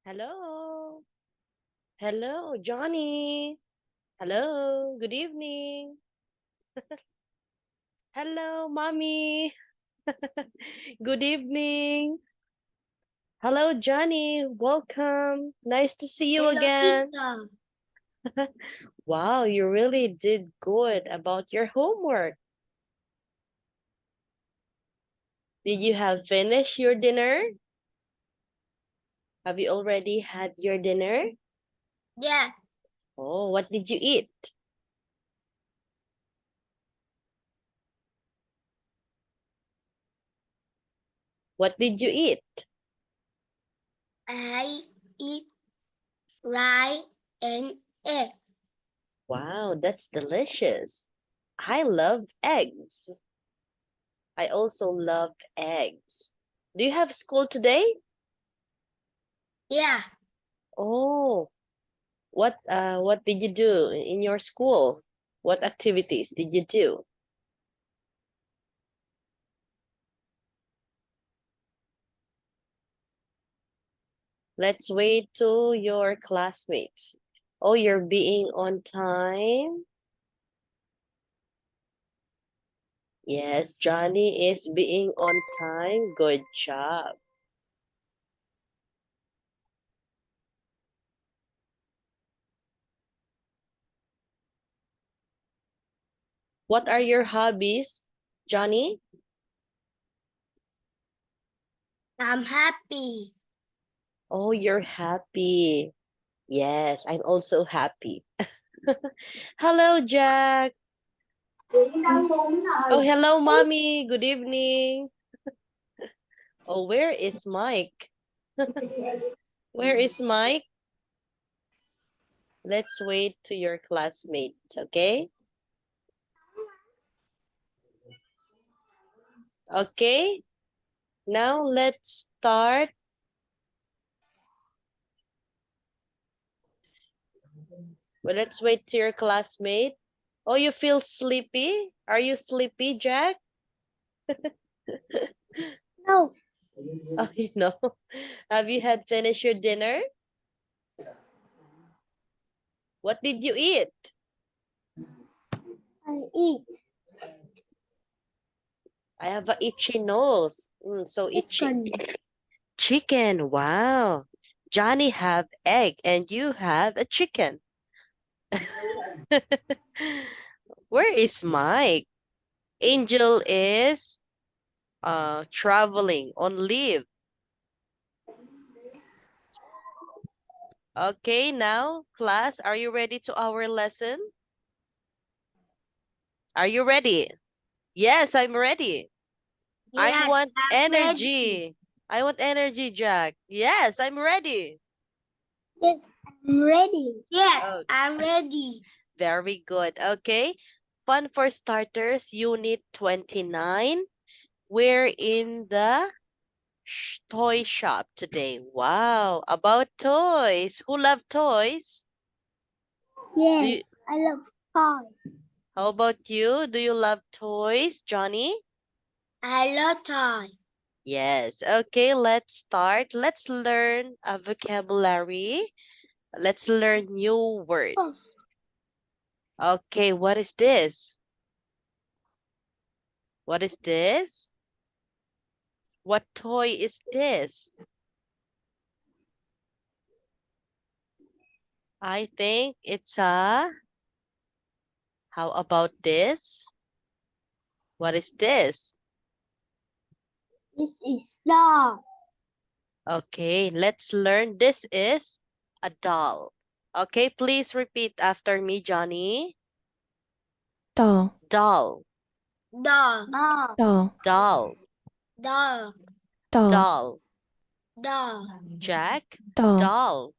Hello. Hello, Johnny. Hello. Good evening. Hello, mommy. Good evening. Hello, Johnny. Welcome. Nice to see you Hello, again. Tita. Wow, you really did good about your homework. Did you have finished your dinner? Have you already had your dinner? Yeah, Oh, what did you eat? What did you eat? I eat rice and egg. Wow, that's delicious. I love eggs. I also love eggs. Do you have school today? Yeah, Oh, what did you do in your school? What activities did you do? Let's wait to your classmates. Oh, you're being on time. Yes, Johnny is being on time. Good job. What are your hobbies, Johnny? I'm happy. Oh, you're happy. Yes, I'm also happy. Hello, Jack. Oh, hello, mommy. Good evening. Oh, where is Mike? Where is Mike? Let's wait to your classmate, okay? Okay, now let's start. Well, let's wait to your classmate. Oh, you feel sleepy? Are you sleepy, Jack? No, Oh, you know. Have you had finished your dinner? What did you eat? I eat I have a itchy nose. So itchy. chicken. Chicken, wow. Johnny have egg and you have a chicken. Where is Mike? Angel is traveling on leave. Okay, now class, are you ready to our lesson? Are you ready? Yes, I'm ready. I Yes, want I'm ready. energy. I want energy, Jack. Yes, I'm ready. Yes, I'm ready. Yes, Oh, I'm ready. very good. Okay. Fun for starters, unit 29. We're in the toy shop today. Wow, about toys. Who love toys? Do you, Yes, I love toy. how about you? Do you love toys, Johnny? I love toy. Yes. Okay, let's start. Let's learn a vocabulary. Let's learn new Oh, words. Okay, what is this? What is this? What toy is this? I think it's a, how about this? What is this? this is dog. Okay, let's learn. This is a doll. Okay, please repeat after me, Johnny. doll, Doll, Dog. Dog. doll, doll, Dog. doll, doll. Dog. Jack, doll, doll,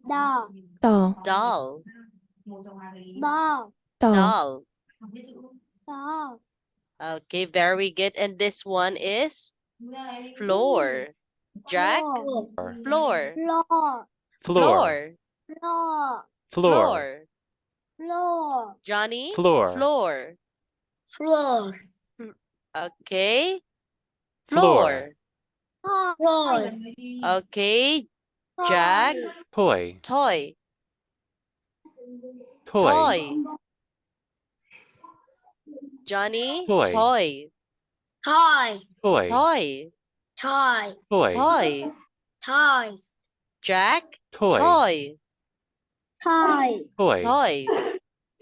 Dog. doll, doll, Dog. doll, doll. Dog. Okay, very good. And this one is floor. Jack, Floor. floor, Floor. floor, floor, Floor. floor, floor. Floor. Johnny, floor, floor. Floor. Okay, floor, floor. Toy. Okay, Jack. Toy. Toy. Toy. Toy. Johnny. Toy. Toy. Toy. Toy. Toy. Toy. Toy. Toy. Toy. Jack. Toy. Toy. Toy. Toy. Toy.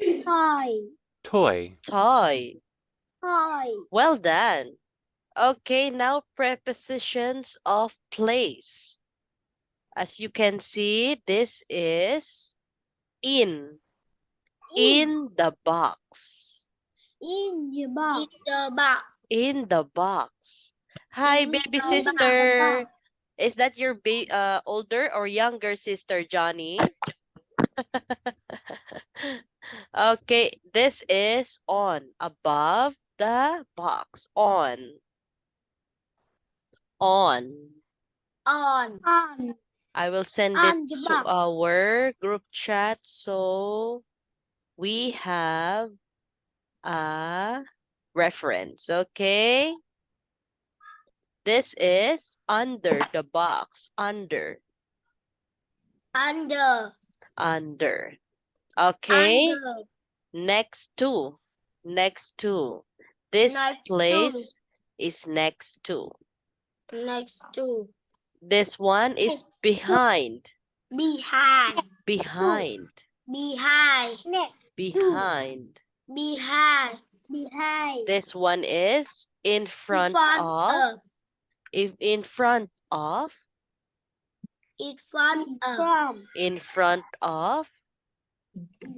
Toy. Toy. Toy. Toy. Well done. Okay, now prepositions of place. As you can see, this is in the box. In the box. In the box. In the box. Hi, In baby the sister. box. Is that your older or younger sister, Johnny? Okay, this is on, above the box. On. On. On. I will send On it the to box. our group chat so we have a reference, okay? This is under the box. Under. Under. Under. Okay? Under. Next to. Next to. This Next to. place is next to. Next to. This one is Next to. behind. Behind. Behind. Behind. Next. Behind. Behind. Behind. This one is in front of. In front of. In front of. In front of.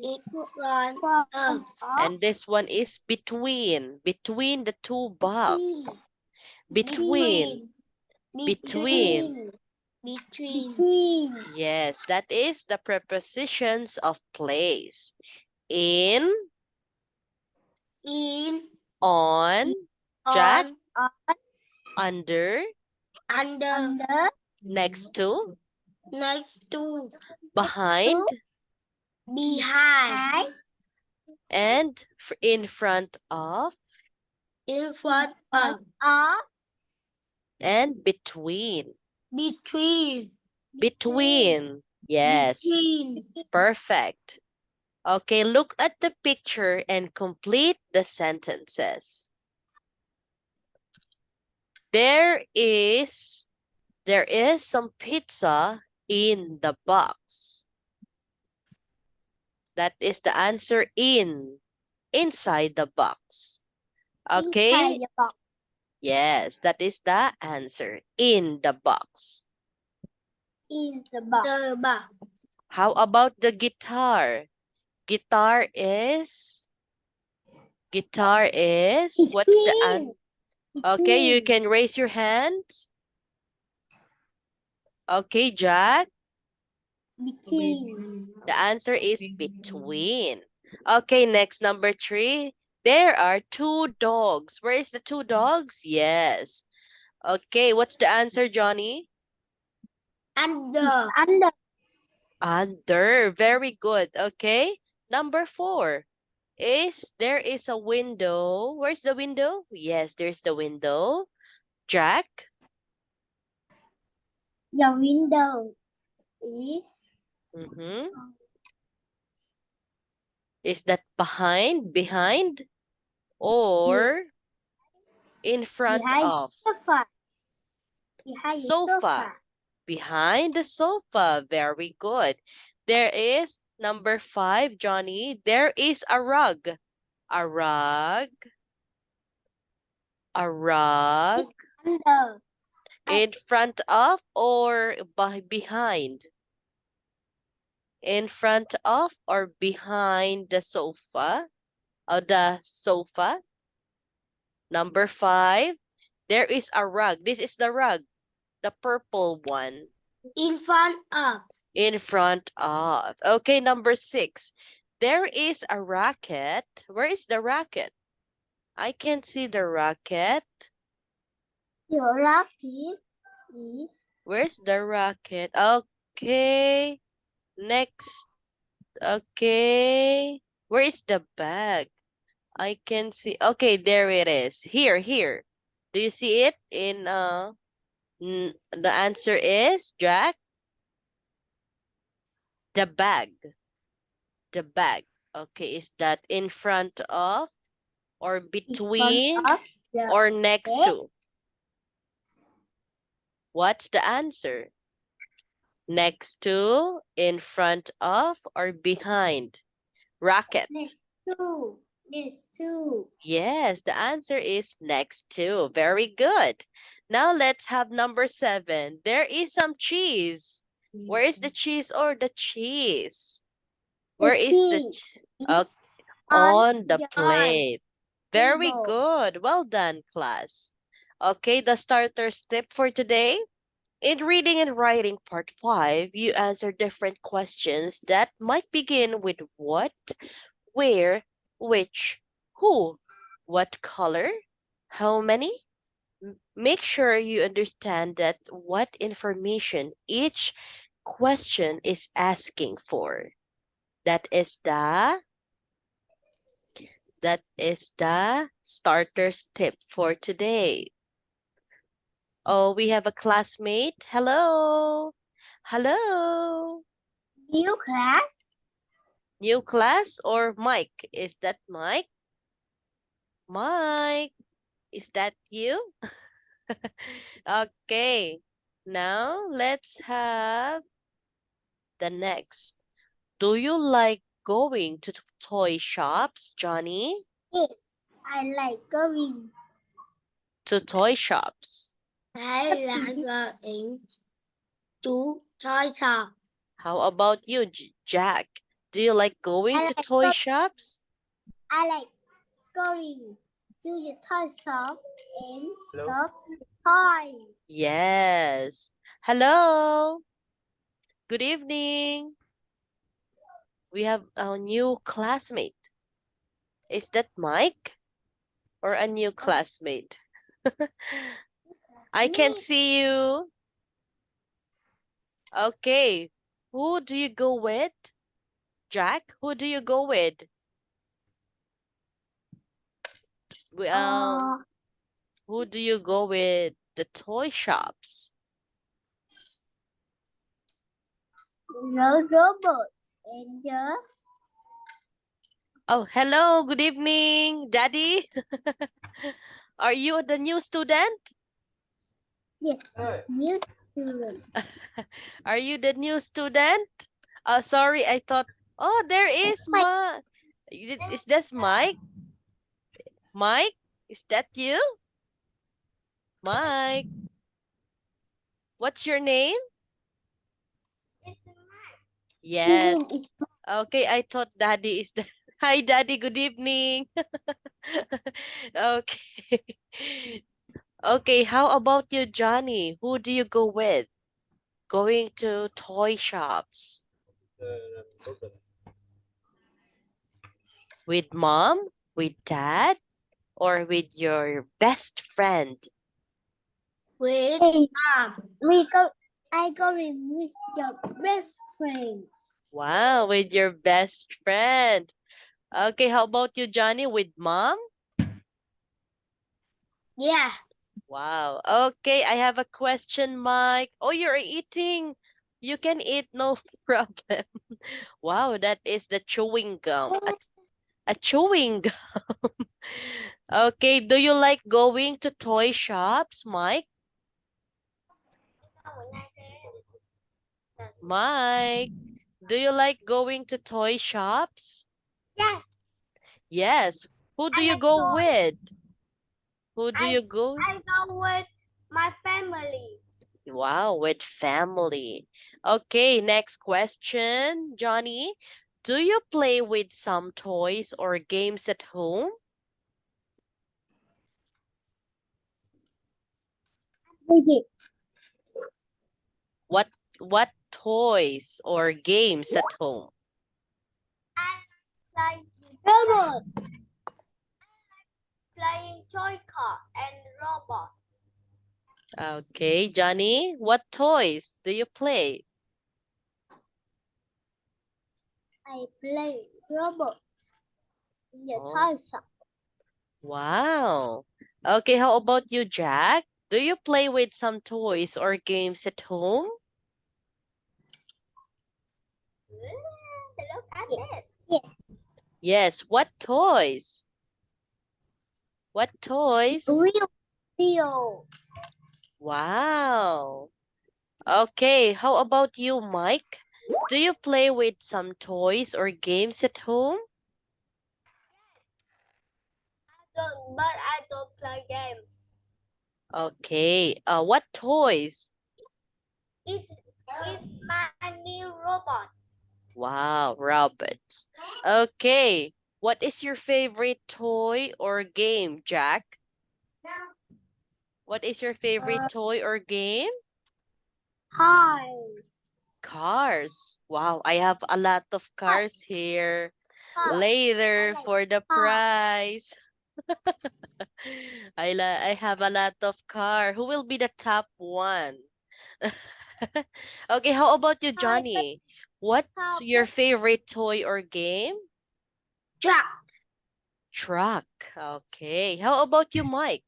In front of. And this one is between. Between the two boxes. Between. Between. Between. Yes, that is the prepositions of place. In. In. On. Jack. On. Under. Under. Next to. Next to. Behind. Behind. And in front of. In front of. And between. Between. Between. Yes. Between. Perfect. Okay, look at the picture and complete the sentences. There is some pizza in the box. That is the answer inside the box. Okay? Inside the box. Yes, that is the answer. In the box. In the box. The box. How about the guitar? Guitar is what's the answer? Okay, you can raise your hand. Okay, Jack. Between. The answer is between. Okay, next, number 3. There are 2 dogs. Where is the 2 dogs? Yes. Okay, what's the answer, Johnny? Under. Under. Very good. Okay. Number 4. There is a window. Where's the window? Yes, there's the window. Jack? The window is. Is that behind, or in front of? Sofa. Behind the sofa. Behind the sofa. Very good. There is number 5, Johnny. There is a rug. A rug. A rug. Under. In front of or behind? In front of or behind the sofa? The sofa. Number 5. There is a rug. This is the rug. The purple one. In front of. In front of. Okay, number 6. There is a racket. Where is the racket? I can't see the racket. Your racket is. Where's the racket? Okay. Next. Okay. Where is the bag? I can see. Okay, there it is. Here. Do you see it in The answer is, Jack, the bag. The bag. Okay, is that in front of or In front between of the or next bed. to? What's the answer? Next to, in front of, or behind? Racket. Next to. Next to. Yes, the answer is next to. Very good. Now let's have number 7. There is some cheese. Where is the cheese or the cheese? Where is the cheese okay, on the plate? Very table. good. Well done, class. Okay, the starters tip for today. In reading and writing part 5, you answer different questions that might begin with what, where, which, who, what color, how many. Make sure you understand that what information each question is asking for. That is the starter's tip for today. Oh, we have a classmate. Hello. Hello. New class. New class or Mike? Is that Mike? Mike, is that you? Okay. Now let's have the next. Do you like going to toy shops, Johnny? Yes, I like going. To toy shops. I like going to toy shop. How about you, Jack? Do you like going I to like toy shops? I like going to the toy shop and shop toys. Yes. Hello. Good evening. We have a new classmate. Is that Mike or a new classmate? I can't see you. Okay. Who do you go with? Jack, who do you go with? Who do you go with the toy shops? The robot and the Oh, hello. Good evening, Daddy. Are you the new student? yes, new student. Are you the new student? Sorry, I thought, oh, there is is this Mike? Mike, is that you? Mike, what's your name? Yes. His name is Okay, I thought Daddy is the... Hi, Daddy. Good evening. Okay. Okay, how about you, Johnny? Who do you go with? Going to toy shops? With mom? With dad? Or with your best friend? with mom. I go with your best friend. Wow, with your best friend. Okay, how about you, Johnny? With mom? Yeah. Wow. Okay, I have a question, Mike. Oh, you're eating. You can eat, no problem. Wow, that is the chewing gum. A chewing gum. Okay, do you like going to toy shops, Mike? Mike, do you like going to toy shops? Yeah. Yes. Who do I you like go toys. with? Who do you go? I go with my family. Wow, with family. Okay, next question, Johnny. Do you play with some toys or games at home? What toys or games at home? I like robot. Playing toy car and robot. Okay, Johnny, what toys do you play? I play robot in the Oh. toy shop. Wow. Okay, how about you, Jack? Do you play with some toys or games at home? Look at it. Yes. Yes. What toys? What toys? Wheel. Wow. Okay, how about you, Mike? Do you play with some toys or games at home? But I don't play game. Okay, what toys? It's my new robot. Wow, robots. Okay, what is your favorite toy or game, Jack? What is your favorite toy or game? Hi. Cars. Wow, I have a lot of cars here. Later for the prize. I have a lot of car. Who will be the top one? Okay, how about you, Johnny? What's your favorite toy or game? Truck. Truck. Okay. How about you, Mike?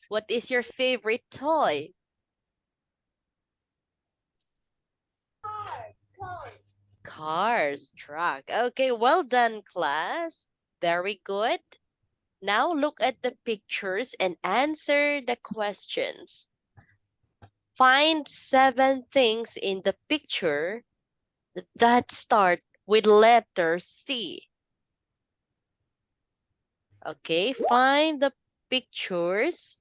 What is your favorite toy? Cars, truck. Okay, well done, class. Very good. Now look at the pictures and answer the questions. Find 7 things in the picture that start with letter C. Okay, find the pictures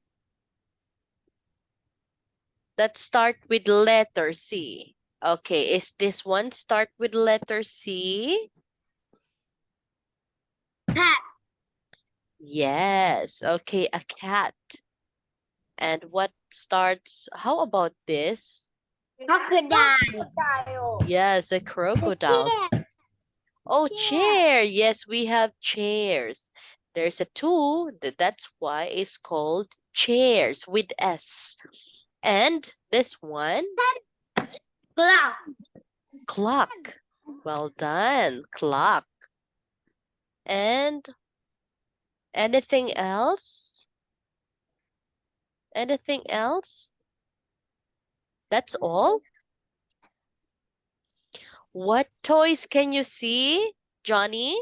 that start with letter C. Okay, is this one start with letter C? Cat. Yes, okay, a cat. And what starts, how about this? Crocodile. Yes, a crocodile. Oh, chair. Yes, we have chairs. There's a 2, that's why it's called chairs with S. And this one? Clock. Clock. Well done, clock. And anything else? Anything else? That's all? What toys can you see, Johnny?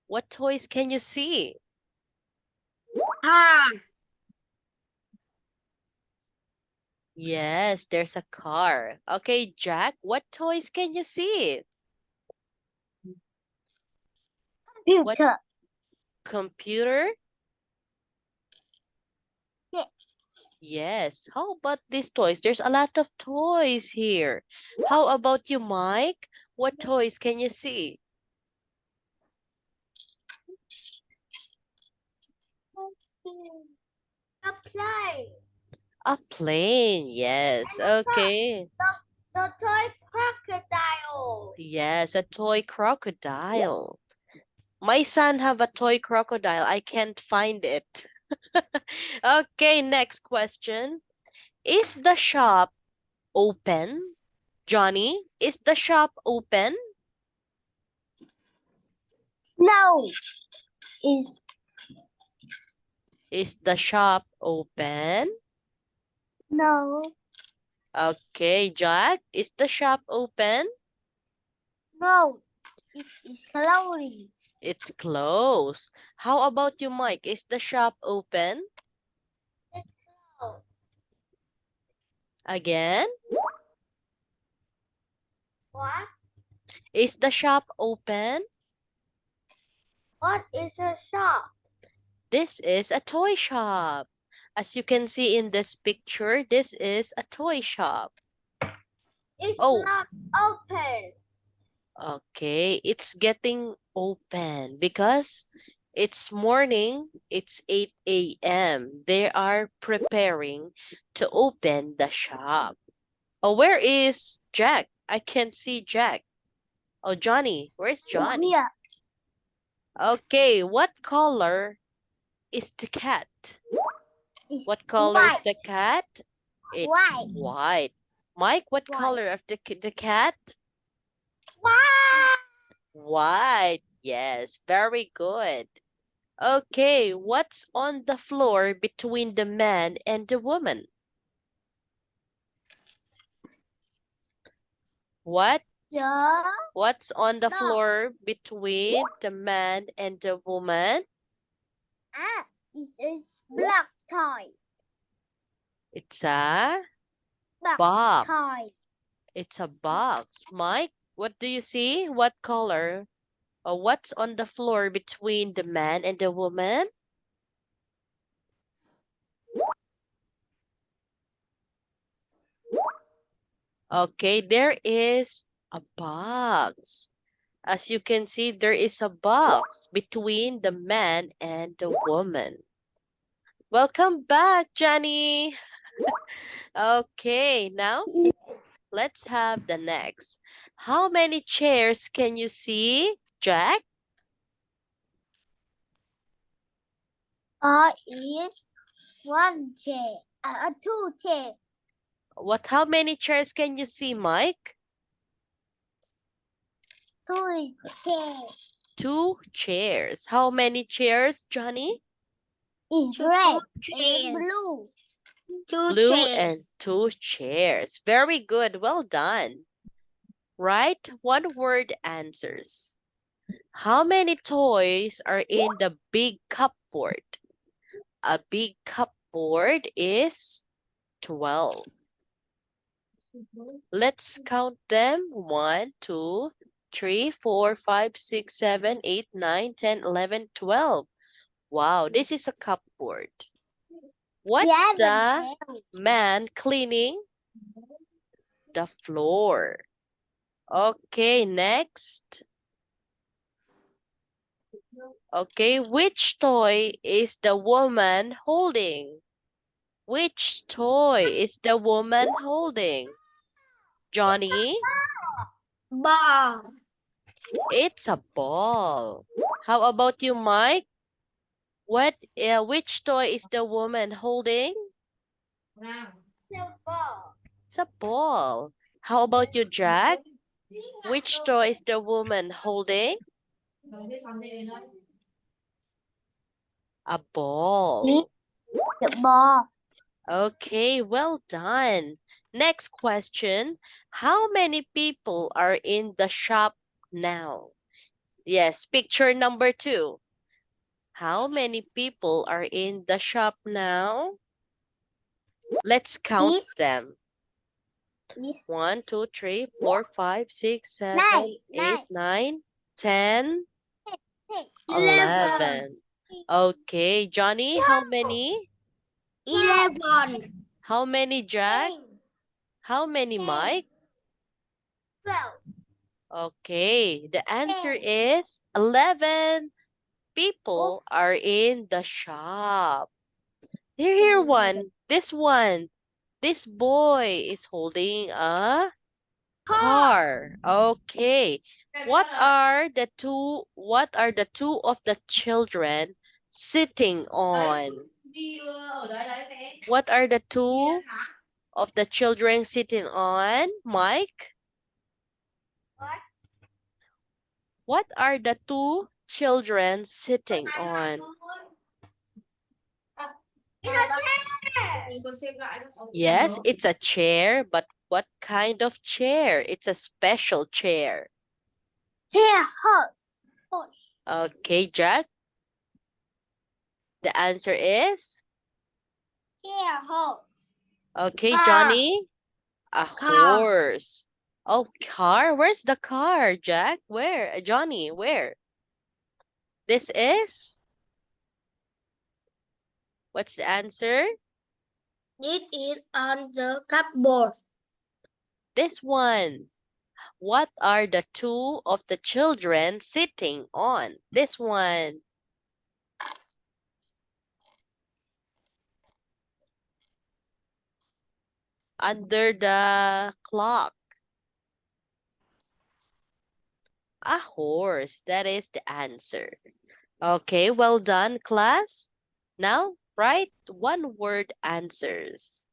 What toys can you see? Yes, there's a car. Okay, Jack, what toys can you see? What Computer. computer? Yes. Yes. How about these toys? There's a lot of toys here. How about you, Mike? What toys can you see? A plane. A plane. Yes. Okay. The toy crocodile. Yes, a toy crocodile. My son have a toy crocodile. I can't find it. Okay, next question. Is the shop open? Johnny, is the shop open? No. Is Is the shop open? no. Okay, Jack, is the shop open? No. It is closed. It's closed. How about you, Mike? Is the shop open? It's closed. Again? What? Is the shop open? What is a shop? This is a toy shop. As you can see in this picture, this is a toy shop. It's Oh. not open. Okay, it's getting open because it's morning, it's 8 a.m. They are preparing to open the shop. Oh, where is Jack? I can't see Jack. Oh, Johnny, where's Johnny? Here. Okay, what color is the cat? It's What color is white. the cat? It's White. white. Mike, what White. color of the cat? What? White. Yes, very good. Okay, what's on the floor between the man and the woman? What's on the No. floor between the man and the woman? It's black toy. It's a Toy. box. It's a box. Mike, what do you see? What color? Or what's on the floor between the man and the woman? Okay, there is a box. As you can see, there is a box between the man and the woman. Welcome back, Johnny. Okay, now let's have the next. How many chairs can you see, Jack? Is one chair. Two chair. How many chairs can you see, Mike? Two chair. 2 chairs. How many chairs, Johnny? It's red and blue. Blue and 2 chairs. Very good. Well done. Write one-word answers. How many toys are in the big cupboard? A big cupboard is 12. Let's count them. 1, 2, 3, 4, 5, 6, 7, 8, 9, 10, 11, 12. Wow, this is a cupboard. What's the man cleaning? The floor. Okay, next. Okay, which toy is the woman holding? Which toy is the woman holding? Johnny? Ball. It's a ball. How about you, Mike? Which toy is the woman holding? Ball. It's a ball. How about you, Jack? Which toy is the woman holding? A ball. The ball. Okay, well done. Next question. How many people are in the shop now? Yes, picture number 2. How many people are in the shop now? Let's count them. 1, 2, 3, 4, 5, 6, 7, 8, 9, 10, 11. Okay, Johnny, how many? 11. How many, Jack? How many, Mike? 12. Okay, the answer is 11 people are in the shop. Here one. This one. This boy is holding a car. Okay. What are the two of the children sitting on? What are the two of the children sitting on, Mike? What are the two children sitting on? Yes, it's a chair, but what kind of chair? It's a special chair. Chair horse. Okay, Jack. The answer is? Chair horse. Okay, Car. Johnny. A Car. horse. Oh, car? Where's the car, Jack? Where? Johnny, where? This is? What's the answer? It is on the cupboard. This one. What are the two of the children sitting on? This one. Under the clock. A horse. That is the answer. Okay, well done, class. Now, write one-word answers.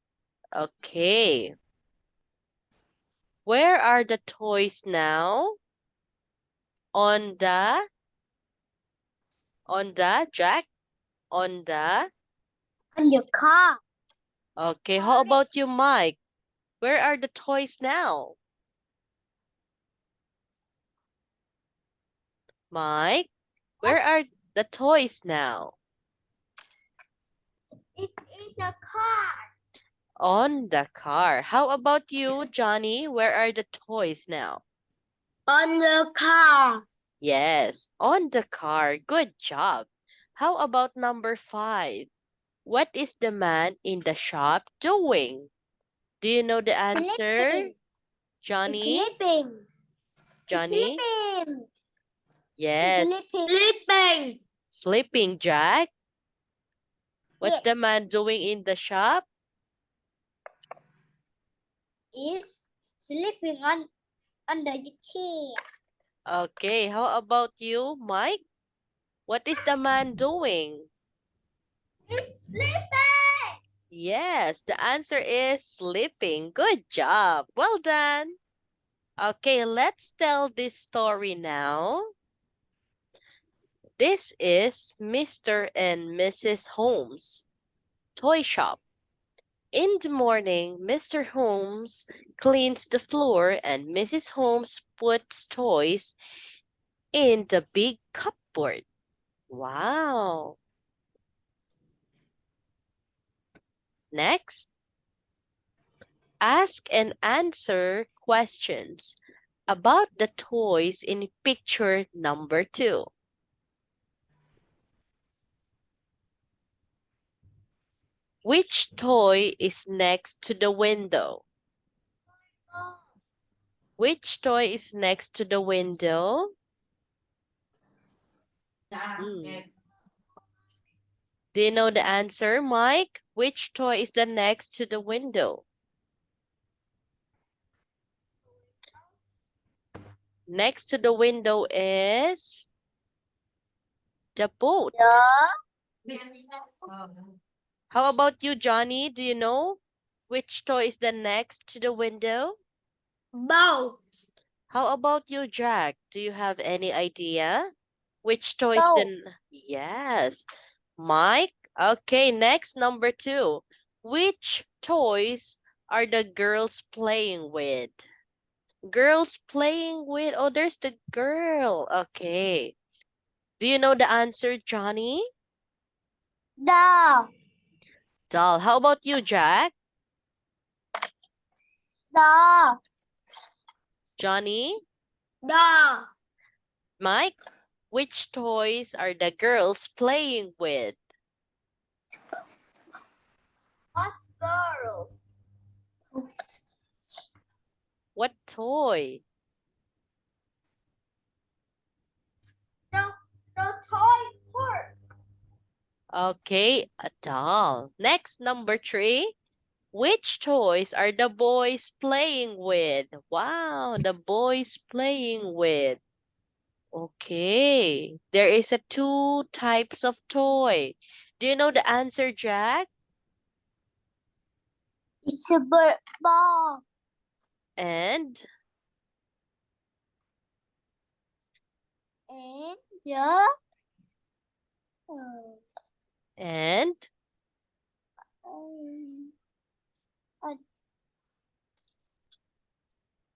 Okay. Where are the toys now? On On the, Jack? On the, On your car. okay, how about you, Mike? Where are the toys now? Mike, where are the toys now? It's in the car. On the car. How about you, Johnny? Where are the toys now? On the car. Yes, on the car. Good job. How about number 5? What is the man in the shop doing? Do you know the answer? Sleeping. Johnny? Sleeping. Johnny? Sleeping. Yes. Sleeping. Sleeping, Jack. What's the Yes. man doing in the shop? Is sleeping under the chair. Okay, how about you, Mike? What is the man doing? Sleeping. Yes, the answer is sleeping. Good job. Well done. Okay, let's tell this story now. This is Mr. and Mrs. Holmes' toy shop. In the morning, Mr. Holmes cleans the floor and Mrs. Holmes puts toys in the big cupboard. Wow. Next, ask and answer questions about the toys in picture number 2. Which toy is next to the window? Which toy is next to the window? Hmm. Do you know the answer, Mike? Which toy is the next to the window? Next to the window is the boat. How about you, Johnny? Do you know which toy is the next to the window? Boat. How about you, Jack? Do you have any idea? Which toy is Boat. the... Yes. Mike? Okay, next, number 2. Which toys are the girls playing with? Girls playing with... Oh, there's the girl. Okay. Do you know the answer, Johnny? Doll. Doll. How about you, Jack? Doll. Johnny? Doll. Mike? Which toys are the girls playing with? What girl? What toy? The toy horse. Okay, a doll. Next, number 3. Which toys are the boys playing with? Wow, the boys playing with. Okay, there is a 2 types of toy. Do you know the answer, Jack? It's a bird ball. And And the and um,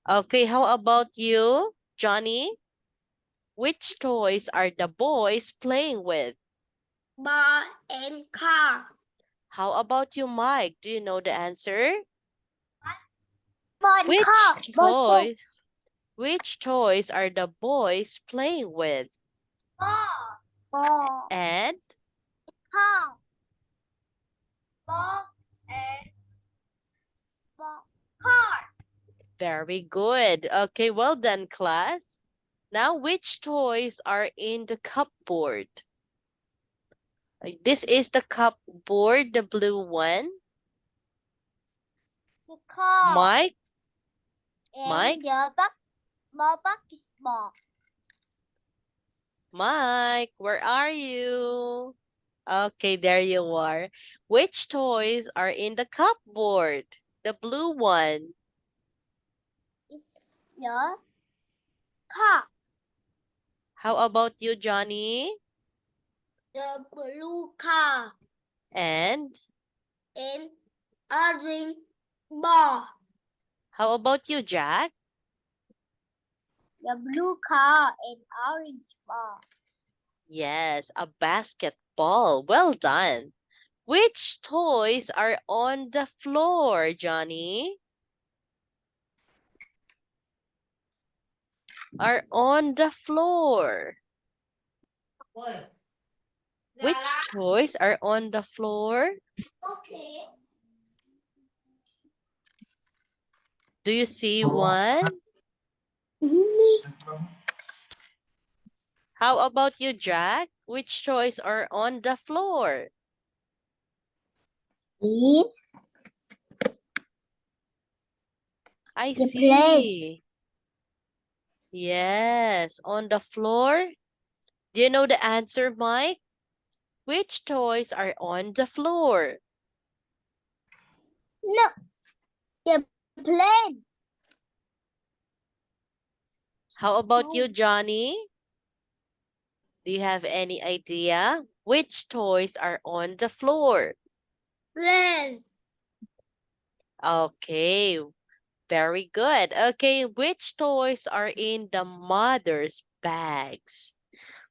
okay, how about you, Johnny? Which toys are the boys playing with? ball and car. How about you, Mike? Do you know the answer? Ball Which car. toys? Which toys are the boys playing with? Ball And car. Ball and ball car. very good. Okay, well done, class. Now, which toys are in the cupboard? This is the cupboard, the blue one. The car. Mike? And Mike? the basketball. Mike, where are you? Okay, there you are. Which toys are in the cupboard? The blue one. It's the car. How about you, Johnny? The blue car and and orange ball. how about you, Jack? The blue car and orange ball. Yes, a basketball. Well done. Which toys are on the floor, Johnny? Are on the floor. Which toys are on the floor? Okay. Do you see one? How about you, Jack? Which toys are on the floor? Yes. I The see. Yes, on the floor. Do you know the answer, Mike? Which toys are on the floor? No. The plane. How about No. you, Johnny? Do you have any idea? Which toys are on the floor? Plane. Okay, very good. Okay, which toys are in the mother's bags?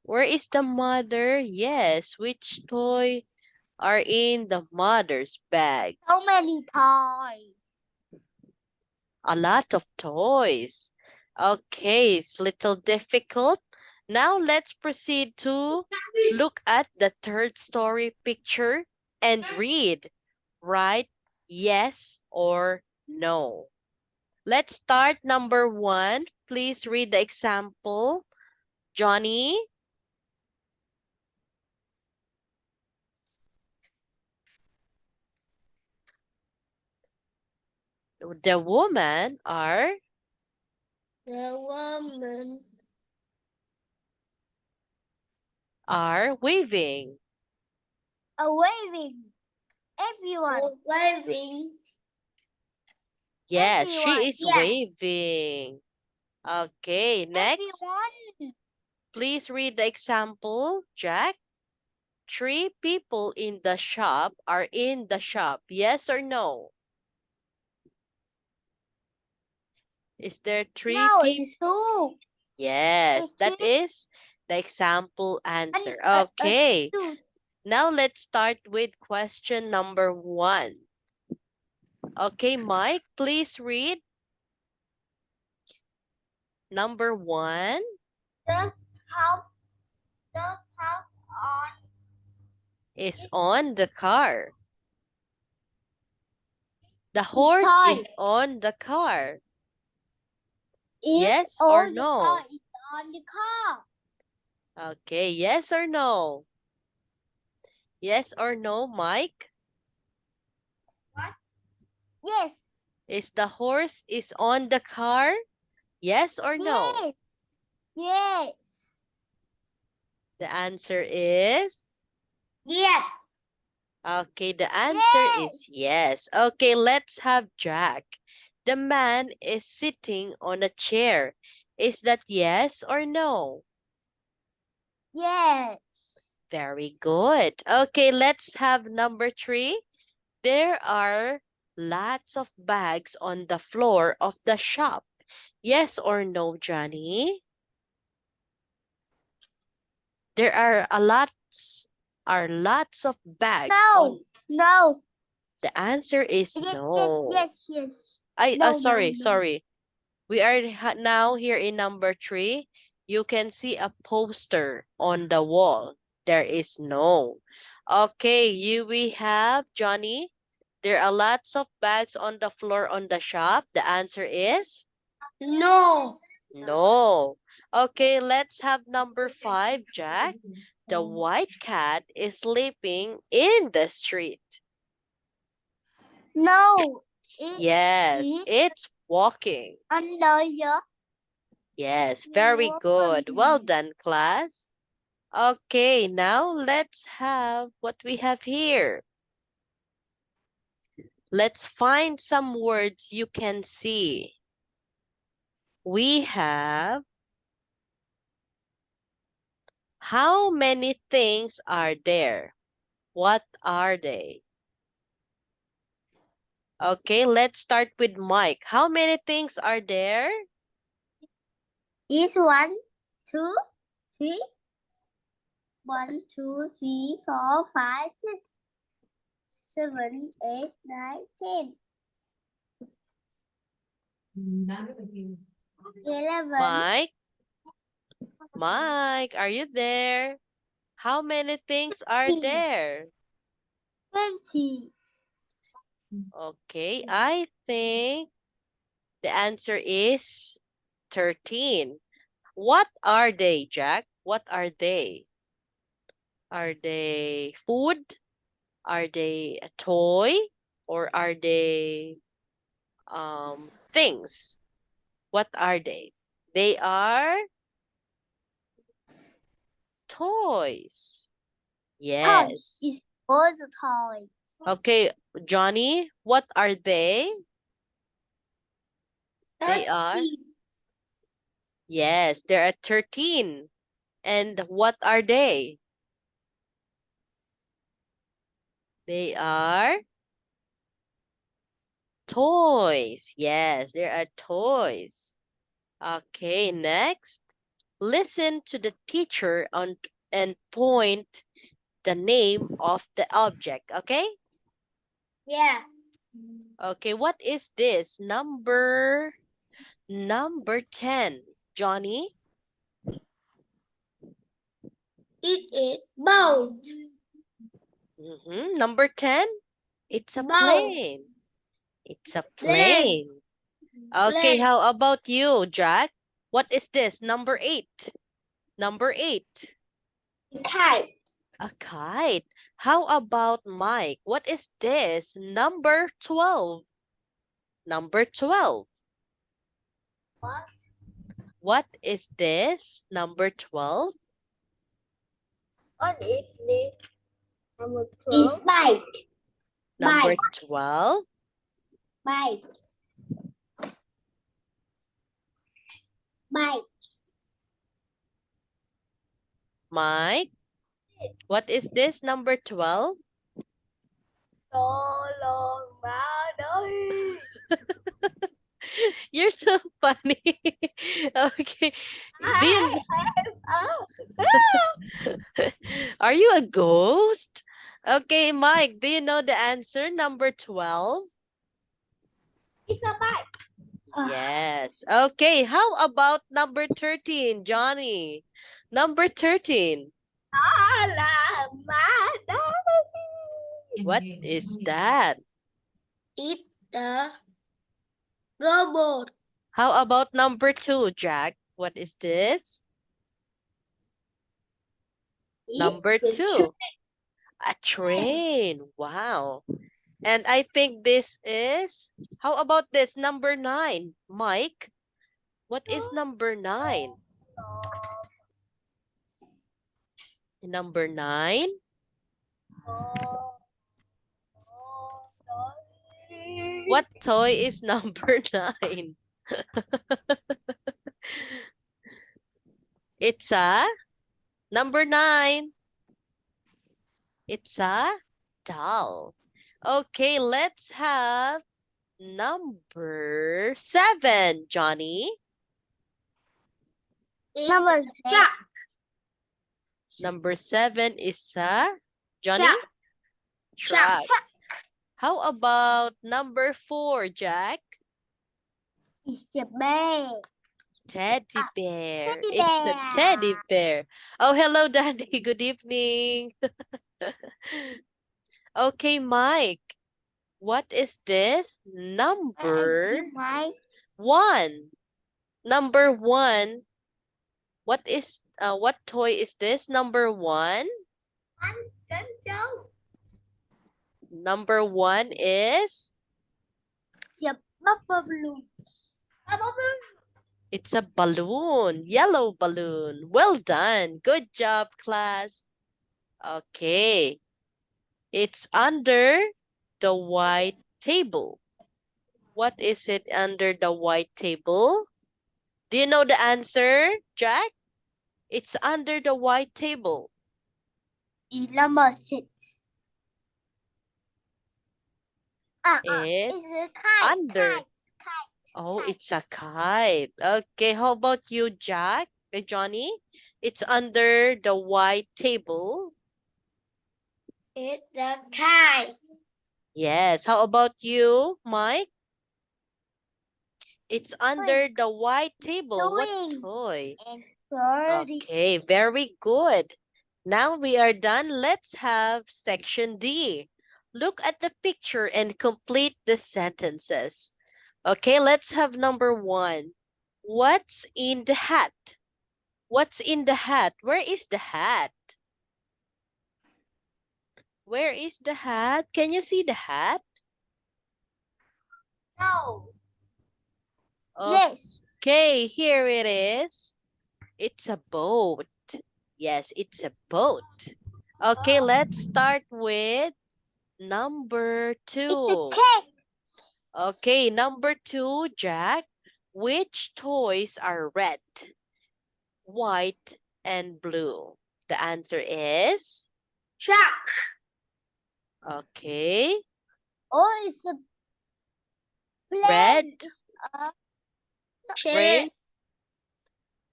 Where is the mother? Yes, which toy are in the mother's bags? So many toys. A lot of toys. Okay, it's little difficult. Now let's proceed to look at the third story picture and read. Write yes or no. Let's start number 1. Please read the example. Johnny? The woman The woman are waving. waving. Everyone. Waving. Yes, Everyone. she is Yeah. waving. Okay, next. Everyone. Please read the example, Jack. 3 people in the shop are in the shop. Yes or no? Is there 3 No, people? it's two. Yes, that Two. is the example answer. And, Okay, two. now let's start with question number 1. Okay, Mike, please read. Number 1. The house. The house on. Is on the car. The It's horse toy. is on the car. It's Yes or on the no? car. It's on the car. Okay, yes or no? Yes or no, Mike? What? Yes. Is the horse is on the car? Yes or no? Yes. Yes. The answer is? Yes. Okay, the answer is yes. Okay, let's have Jack. The man is sitting on a chair. Is that yes or no? Yes. Very good. Okay, let's have number 3. There are lots of bags on the floor of the shop. Yes or no, Johnny? There are lots of bags on. No. The answer is Yes. no. Yes. No. Sorry. We are now here in number 3. You can see a poster on the wall. There is no. Okay, we have Johnny. There are lots of bags on the floor on the shop. The answer is No. no. Okay, let's have number 5, Jack. The white cat is sleeping in the street. No. Yes, it's walking. Under your. Yes, very good. Well done, class. Okay, now let's have what we have here. Let's find some words you can see. We have How many things are there? What are they? Okay, let's start with Mike. How many things are there? Is 1, 2, 3. 1, 2, 3, 4, 5, 6, 7, 8, 9, 10, 11, Mike, are you there? How many things are 20. there? 20. Okay, I think the answer is 13. What are they, Jack? What are they? Are they food? Are they a toy? Or are they things? What are they? They are toys. Yes. Is all the toy. Okay, Johnny, what are they? They are, 30. yes, there are 13. And what are they? They are toys. Yes, there are toys. Okay, next. Listen to the teacher and point the name of the object, okay? Yeah. Okay, what is this? Number 10. Johnny? It is boat. Number 10? It's a Boat. plane. It's a Plane. plane. Okay, how about you, Jack? What is this? Number 8. Number 8. Kite. A kite. How about Mike? What is this? Number 12. Number 12. What? What is this? Number 12. What is this? Number 12. It's bike. Number Bike. 12. Bike. Bike. Mike, what is this? Number 12. You're so funny. Okay. Do you Are you a ghost? Okay, Mike, do you know the answer? Number 12? It's a bike. Yes. Okay, how about number 13, Johnny? Number 13. What is that? It's the robot. How about number 2, Jack? What is this? Number 2. A train. Wow. And I think this is, how about this? Number 9, Mike? What is number 9? Number 9? What toy is number 9? It's a number 9. It's a doll. Okay, let's have number 7, Johnny. Number 6. Number 7 is a Johnny? Truck. How about number 4, Jack? It's the bear. Teddy bear. Teddy It's a bear. teddy bear. Oh, hello, Danny. Good evening. Okay, Mike. What is this? Number 1. Number 1. What toy is this? Number 1. Number 1 is The bubble balloon. it's a balloon, yellow balloon. Well done. Good job, class. Okay. It's under the white table. What is it under the white table? Do you know the answer, Jack? It's under the white table. Number 6. It's It's a kite. under. Kite. Oh, kite. it's a kite. Okay, how about you, Jack? Johnny? It's under the white table. It's a kite. Yes. How about you, Mike? It's under the white table. What Doing. toy? And 30. Okay, very good. Now we are done. Let's have section D. Look at the picture and complete the sentences. Okay, let's have number 1. What's in the hat? What's in the hat? Where is the hat? Where is the hat? Can you see the hat? No. Yes. Okay, here it is. It's a boat. Yes, it's a boat. Okay, let's start with number 2. It's a cake. Okay, number 2, Jack. Which toys are red, white, and blue? The answer is? Truck. Okay. Oh, it's a plane. Red, It's a red, chair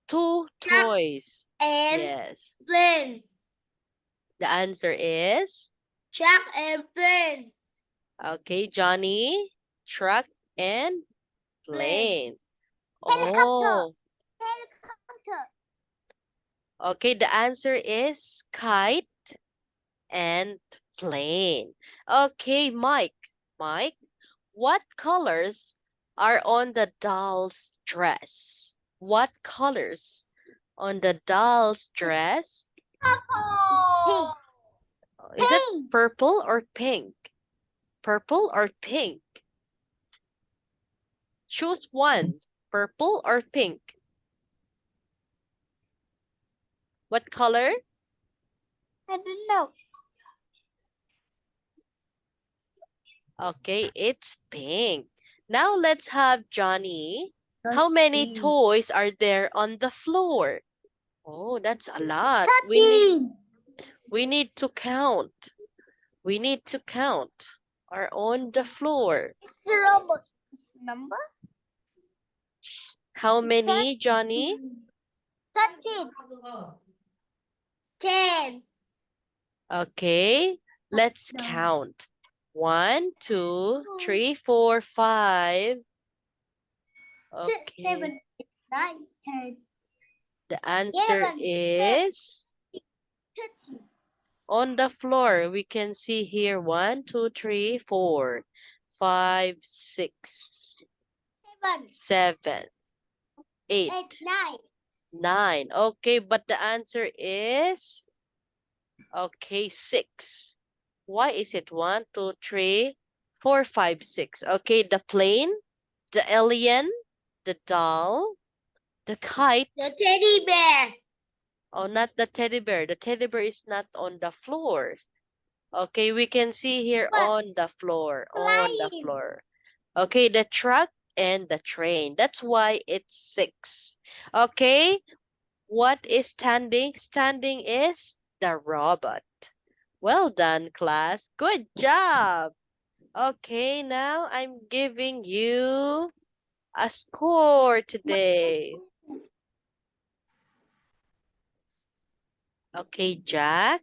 2 toys. and Yes. plane. The answer is? Truck and plane. Okay, Johnny. Truck and plane. Helicopter. Oh, Helicopter. okay. The answer is kite and plane. Okay, Mike. Mike, what colors are on the doll's dress? What colors on the doll's dress? Pink. Is it Pink. purple or pink? Purple or pink? Choose one. Purple or pink? What color? I don't know. Okay, it's pink. Now let's have Johnny. How many toys are there on the floor? Oh, that's a lot. 13. We need to count. We need to count. Are on the floor. It's the robot's number. How many, Johnny? 13. 10. Okay, let's No. count. 1, 2, 3, 4, 5. 6, Okay, 7, 8, 9, 10. the answer 11, is 13. on the floor. We can see here 1, 2, 3, 4, 5, 6, 7, 7, 8, 8, 9. 9. Okay, but the answer is okay, 6. Why is it 1, 2, 3, 4, 5, 6? Okay, the plane, the alien, the doll, the kite. The teddy bear. Oh, not the teddy bear. The teddy bear is not on the floor. Okay, we can see here But on the floor, on the flying. floor. Okay, the truck and the train. That's why it's 6. Okay, what is standing? Standing is the robot. Well done, class. Good job. Okay, now I'm giving you a score today. Okay, Jack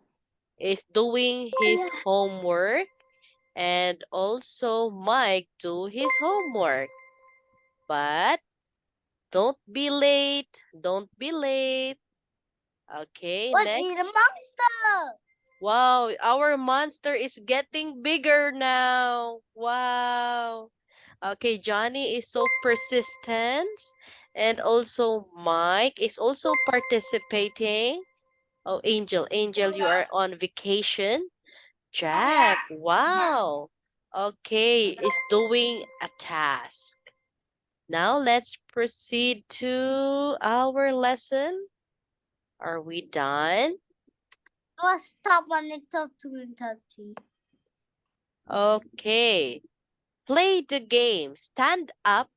is doing his homework and also Mike do his homework. But don't be late. Don't be late. Okay, What is a next. monster? Wow, our monster is getting bigger now. Wow. Okay, Johnny is so persistent. And also Mike is also participating. Oh, Angel, you are on vacation. Jack, wow. Okay, is doing a task. Now let's proceed to our lesson. Are we done? Oh, stop on the top 2 and top 3. Okay. Play the game. Stand up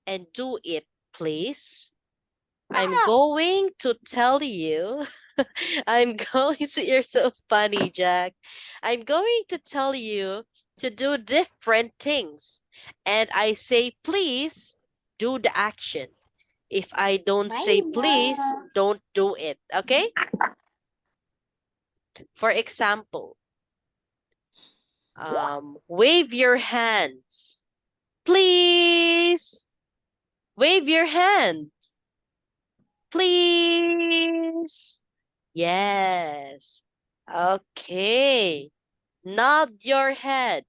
and do it, please. I'm going to tell you. I'm going to, you're so funny, Jack. I'm going to tell you to do different things. And I say, please do the action. If I don't say please, don't do it. Okay? For example, wave your hands. Please. Wave your hands. Please. Yes. Okay. Nod your head.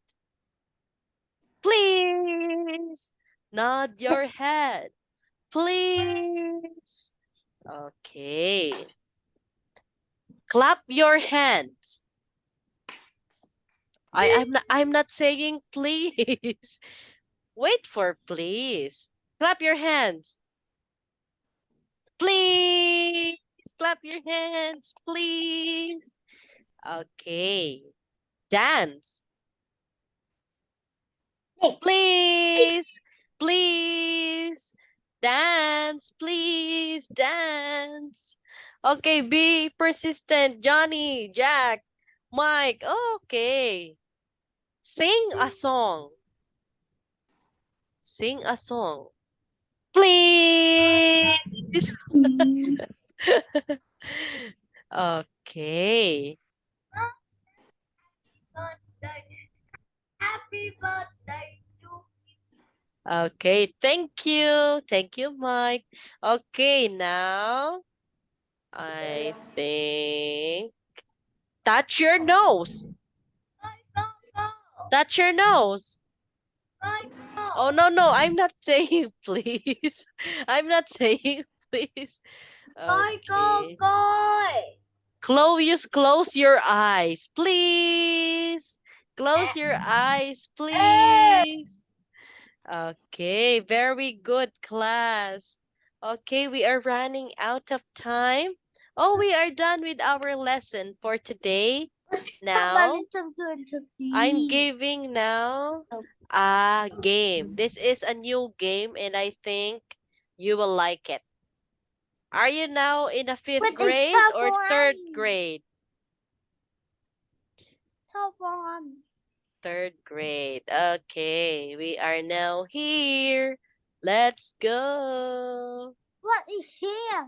Please. Nod your head. Please. Okay. Clap your hands. I'm not saying please. Wait for please. Clap your hands. Please. Clap your hands, please. Okay. Dance. Please. Please. Dance. Please. Dance. Okay, be persistent. Johnny, Jack, Mike. Okay. Sing a song. Sing a song. Please. Okay. Happy birthday to Okay, thank you. Thank you, Mike. Okay, now I think touch your nose. Touch your nose. Oh, no, I'm not saying please. I'm not saying please. Okay. Close your eyes, please. Close your eyes, please. Okay, very good, class. Okay, we are running out of time. Oh, we are done with our lesson for today. Now, I'm giving now a game. This is a new game and I think you will like it. Are you now in a fifth What is grade that or third one? grade? Top one. Third grade. Okay, we are now here. Let's go. What is here?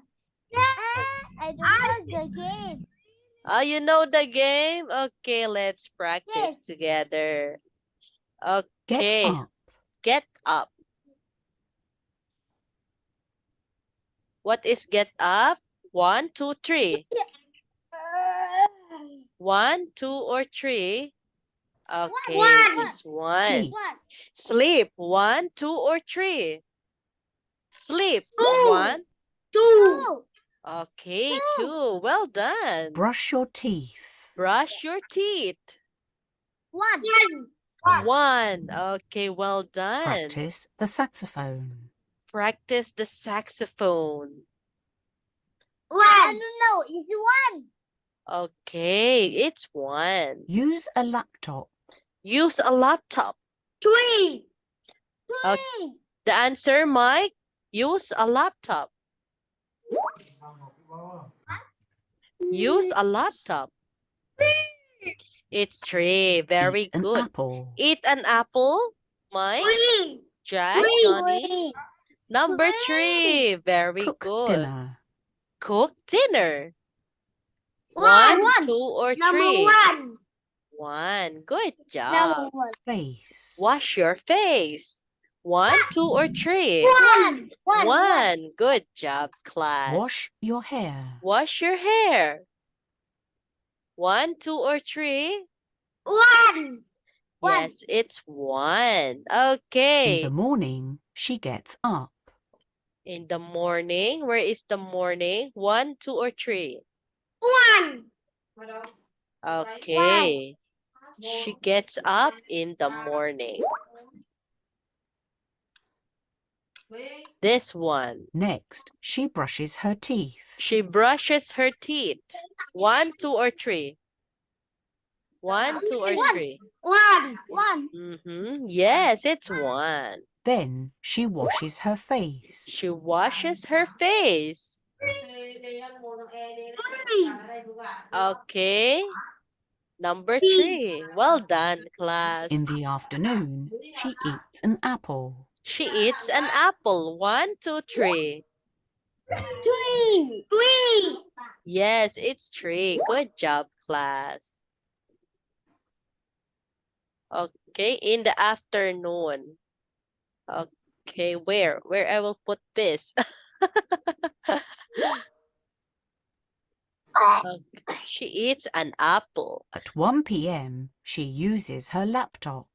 I don't know the game. Oh, you know the game? Okay, let's practice Yes. together. Get Okay, up. get up. What is get up? 1, 2, 3. 1, 2, or 3? Okay, One. it's 1. Sleep. What? Sleep. 1, 2, or 3? Sleep. Two. 1. Two. Okay, 2. Well done. Brush your teeth. Brush your teeth. One. 1. Okay, well done. Practice the saxophone. Practice the saxophone. I don't know. It's one. Okay, it's 1. Use a laptop. Use a laptop. Three. Okay. The answer, Mike, use a laptop. Use a laptop. It's 3. Very Eat an good. apple. Eat an apple, Mike, Three. Jack, Johnny. Number 3. Very Cook good. dinner. Cook dinner. One. 1, 2, or 3? Number one. 1. Good job. Number one. Face. Wash your face. 1, 2, or 3? One. 1. Good job, class. Wash your hair. Wash your hair. 1, 2, or 3? One. Yes, it's 1. In the Okay. morning, she gets up. In the morning. Where is the morning? 1, 2, or 3? One. Okay. She gets up in the morning. This one. Next, she brushes her teeth. She brushes her teeth. 1, 2, or 3? 1, 2, or 3? One. Yes, it's 1. Then she washes her face. She washes her face. Okay. Number 3. Well done, class. In the afternoon, she eats an apple. She eats an apple. 1, 2, 3. Three. Yes, it's 3. Good job, class. Okay, in the afternoon. Okay, where I will put this? She eats an apple. At 1 p.m., she uses her laptop.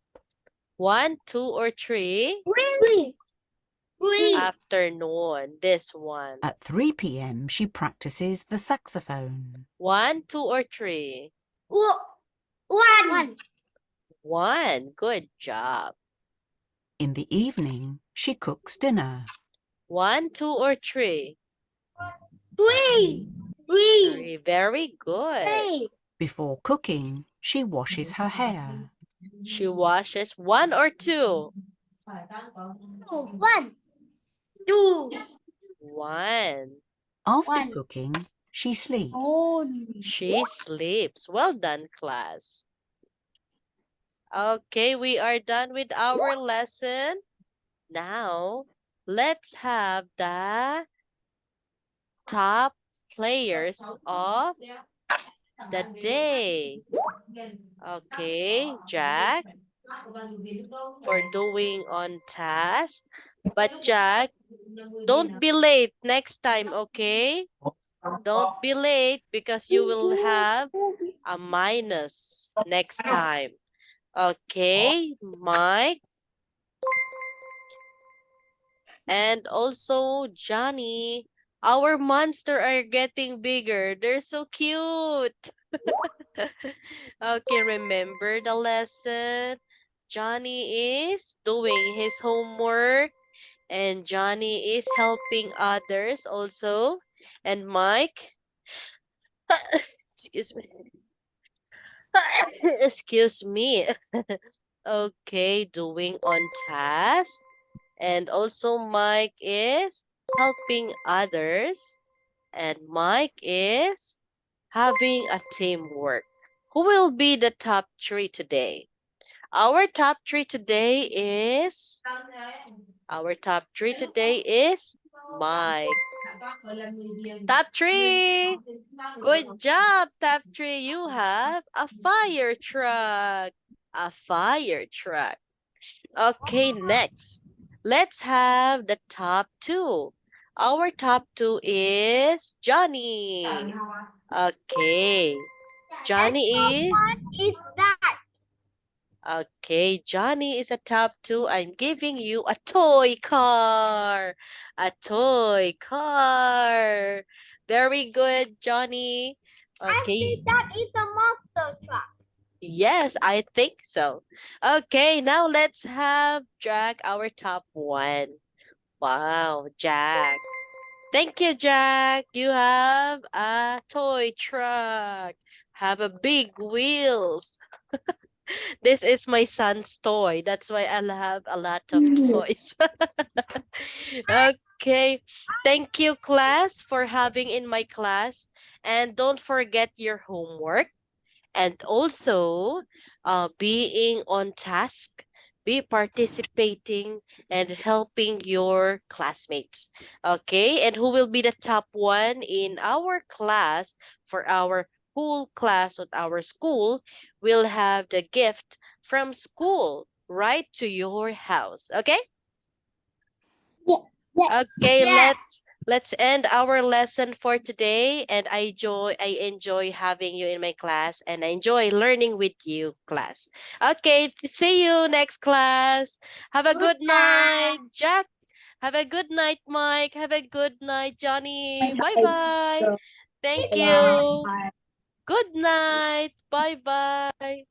1, 2, or 3? Three. Afternoon. This one. At 3 p.m., she practices the saxophone. 1, 2, or 3? One. 1. Good job. In the evening, she cooks dinner. 1, 2, or 3? Three. 3. Very good. Before cooking, she washes her hair. She washes 1 or 2? One. Two. 1. After One. cooking, she sleeps. She sleeps. Well done, class. Okay, we are done with our lesson. Now, let's have the top players of the day. Okay, Jack, for doing on task. But Jack, don't be late next time, okay? Don't be late because you will have a minus next time. Okay, Mike. And also Johnny. Our monster are getting bigger. They're so cute. Okay, remember the lesson. Johnny is doing his homework and Johnny is helping others also. And Mike, excuse me. Excuse me. Okay, doing on task. And also Mike is helping others. And Mike is having a teamwork. Who will be the top 3 today? Our top 3 today is Mike. Top 3. Good job, top 3. You have a fire truck. A fire truck. Okay, next. Let's have the top 2. Our top 2 is Johnny. Okay. Johnny is that? Okay, Johnny is a top 2. I'm giving you a toy car. A toy car. Very good, Johnny. Okay. That is a monster truck. Yes, I think so. Okay, now let's have Jack, our top 1. Wow, Jack. Thank you, Jack. You have a toy truck. Have a big wheels. This is my son's toy. That's why I'll have a lot of toys. Okay. Thank you, class, for having in my class. And don't forget your homework. And also, being on task, be participating and helping your classmates. Okay. And who will be the top 1 in our class for our whole class at our school will have the gift from school right to your house. Okay. Okay, let's end our lesson for today. And I enjoy having you in my class and I enjoy learning with you, class. Okay, see you next class. Have a good night, Jack. Have a good night, Mike. Have a good night, Johnny. Bye-bye. Thank you. Good night. Bye-bye.